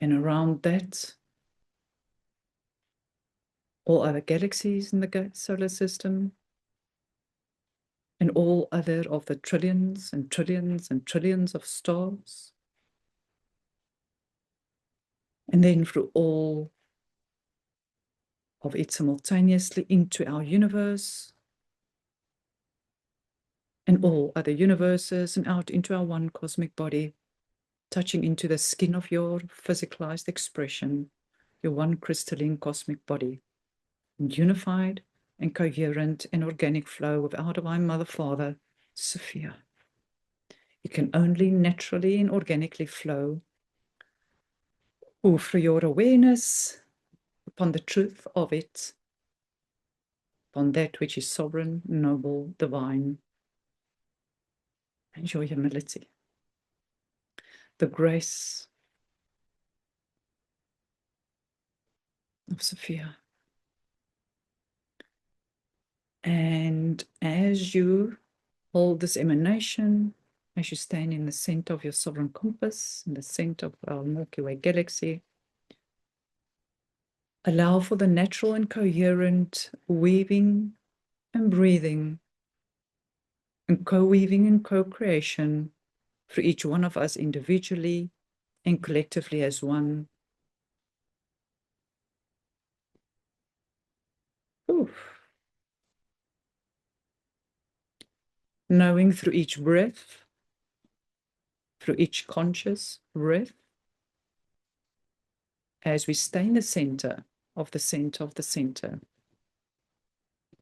and around that, all other galaxies in the solar system, and all other of the trillions and trillions and trillions of stars. And then through all of it simultaneously into our universe and all other universes and out into our one cosmic body, touching into the skin of your physicalized expression, your one crystalline cosmic body, unified and coherent and organic flow with our Divine Mother Father, Sophia. It can only naturally and organically flow through your awareness upon the truth of it, upon that which is sovereign, noble, divine, and your humility. The grace of Sophia. And as you hold this emanation, as you stand in the center of your sovereign compass, in the center of our Milky Way galaxy, allow for the natural and coherent weaving and breathing and co-weaving and co-creation for each one of us individually and collectively as one. Oof. Knowing through each breath, through each conscious breath, as we stay in the center of the center of the center,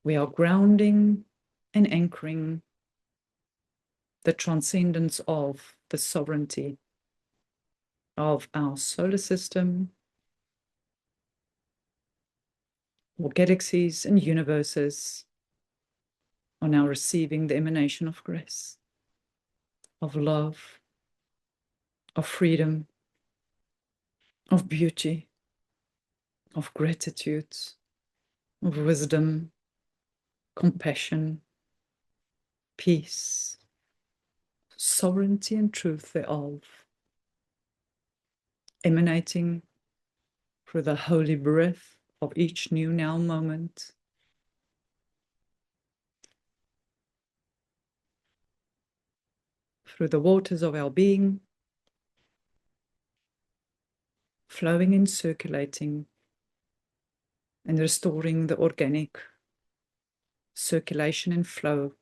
we are grounding and anchoring the transcendence of the sovereignty of our solar system, or galaxies and universes are now receiving the emanation of grace, of love, of freedom, of beauty, of gratitude, of wisdom, compassion, peace, sovereignty and truth thereof, emanating through the holy breath of each new now moment, through the waters of our being, flowing and circulating and restoring the organic circulation and flow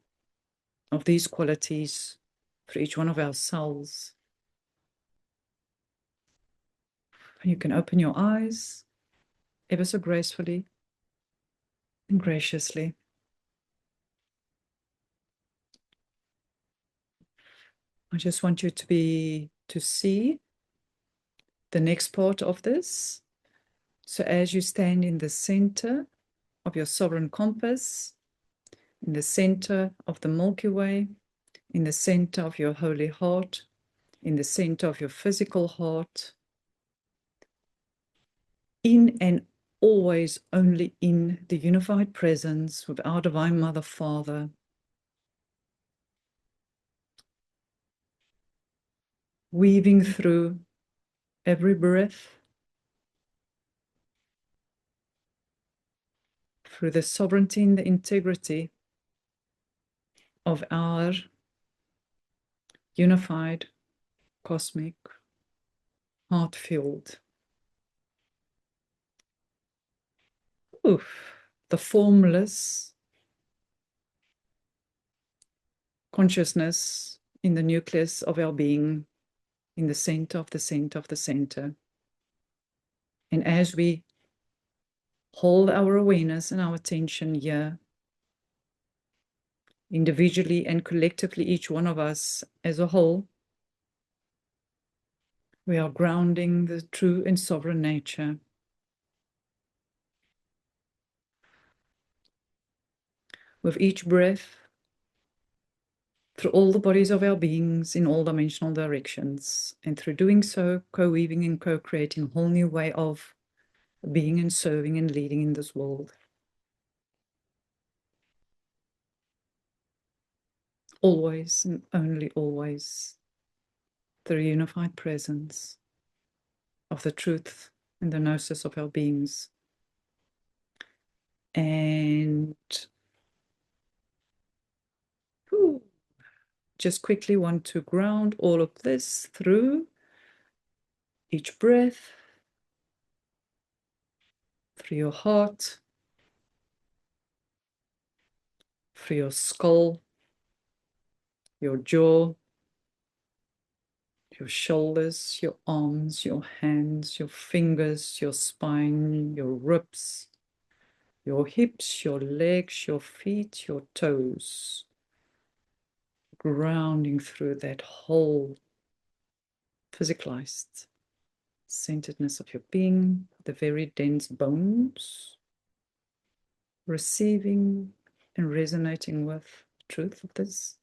of these qualities for each one of our cells. And you can open your eyes ever so gracefully and graciously. I just want you to see the next part of this. So as you stand in the center of your sovereign compass, in the center of the Milky Way, in the center of your holy heart, in the center of your physical heart, in and always only in the unified presence with our Divine Mother Father, weaving through every breath, through the sovereignty and the integrity of our unified cosmic heart field. Oof, the formless consciousness in the nucleus of our being, in the center of the center of the center. And as we hold our awareness and our attention here, individually and collectively, each one of us as a whole, we are grounding the true and sovereign nature. With each breath, through all the bodies of our beings in all dimensional directions, and through doing so, co-weaving and co-creating a whole new way of being and serving and leading in this world. Always and only always the unified presence of the truth and the Gnosis of our beings. And just quickly want to ground all of this through each breath, through your heart, through your skull, your jaw, your shoulders, your arms, your hands, your fingers, your spine, your ribs, your hips, your legs, your feet, your toes. Grounding through that whole physicalized centeredness of your being, the very dense bones, receiving and resonating with the truth of this.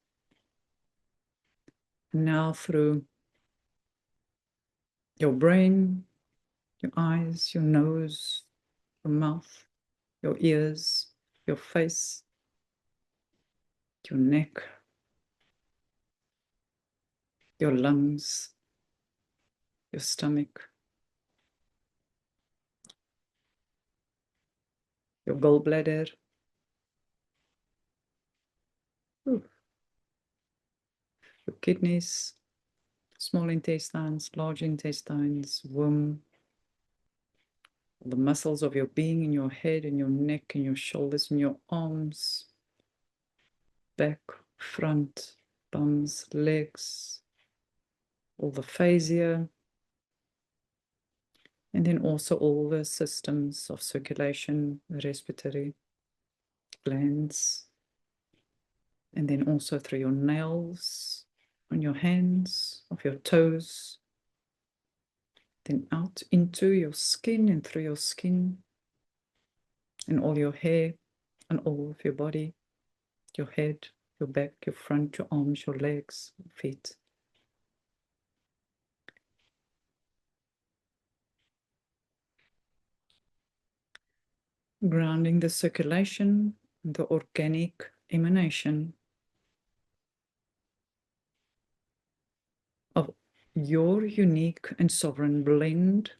Now through your brain, your eyes, your nose, your mouth, your ears, your face, your neck, your lungs, your stomach, your gallbladder, your kidneys, small intestines, large intestines, womb, the muscles of your being in your head and your neck and your shoulders and your arms, back, front, bums, legs, all the fascia, and then also all the systems of circulation, respiratory glands, and then also through your nails, on your hands, of your toes, then out into your skin and through your skin, and all your hair, and all of your body, your head, your back, your front, your arms, your legs, your feet. Grounding the circulation, the organic emanation of your unique and sovereign blend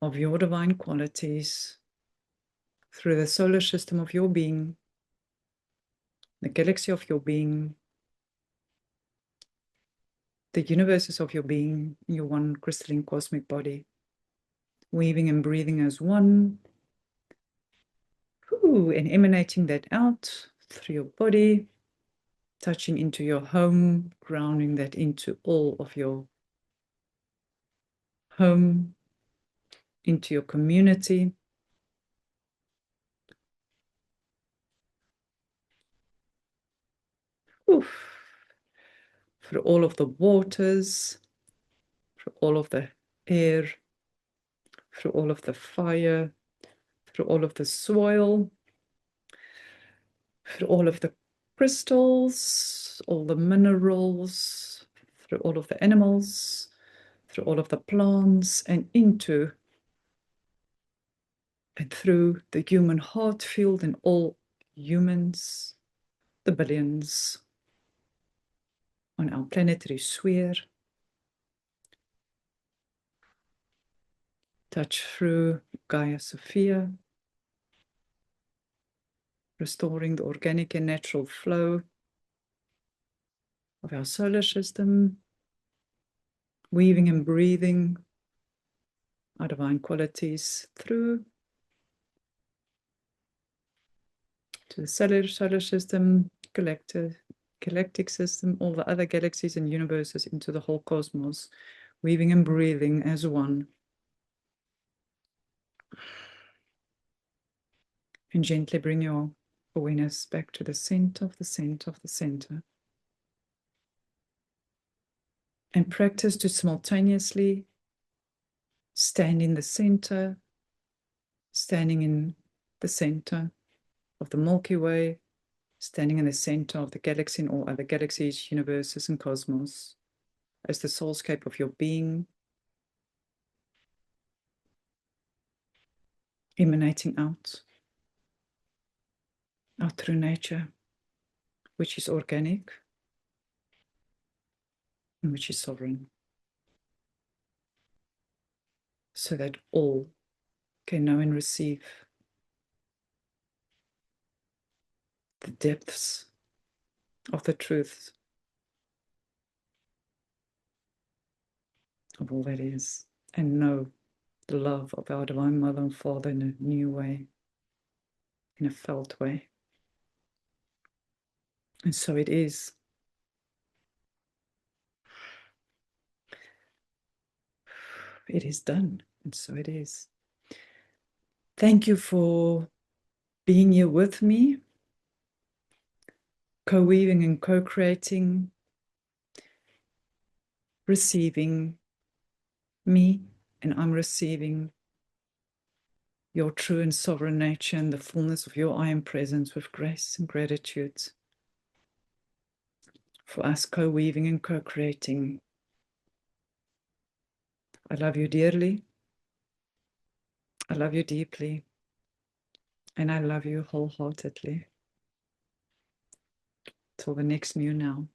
of your divine qualities through the solar system of your being, the galaxy of your being, the universes of your being, your one crystalline cosmic body, weaving and breathing as one, and emanating that out through your body, touching into your home, grounding that into all of your home, into your community. Oof. Through all of the waters, through all of the air, through all of the fire, through all of the soil, through all of the crystals, all the minerals, through all of the animals, through all of the plants, and into and through the human heart field and all humans, the billions on our planetary sphere. Touch through Gaia Sophia, restoring the organic and natural flow of our solar system, weaving and breathing our divine qualities through to the solar system, galactic system, all the other galaxies and universes, into the whole cosmos, weaving and breathing as one. And gently bring your awareness back to the center of the center of the center. And practice to simultaneously stand in the center, standing in the center of the Milky Way, standing in the center of the galaxy and all other galaxies, universes, and cosmos, as the soulscape of your being, emanating out through nature, which is organic and which is sovereign, so that all can know and receive the depths of the truth of all that is, and know the love of our Divine Mother and Father in a new way, in a felt way. And so it is. It is done, and so it is. Thank you for being here with me, co-weaving and co-creating, receiving me, and I'm receiving your true and sovereign nature and the fullness of your I am presence with grace and gratitude for us co-weaving and co-creating. I love you dearly. I love you deeply. And I love you wholeheartedly. Till the next new now.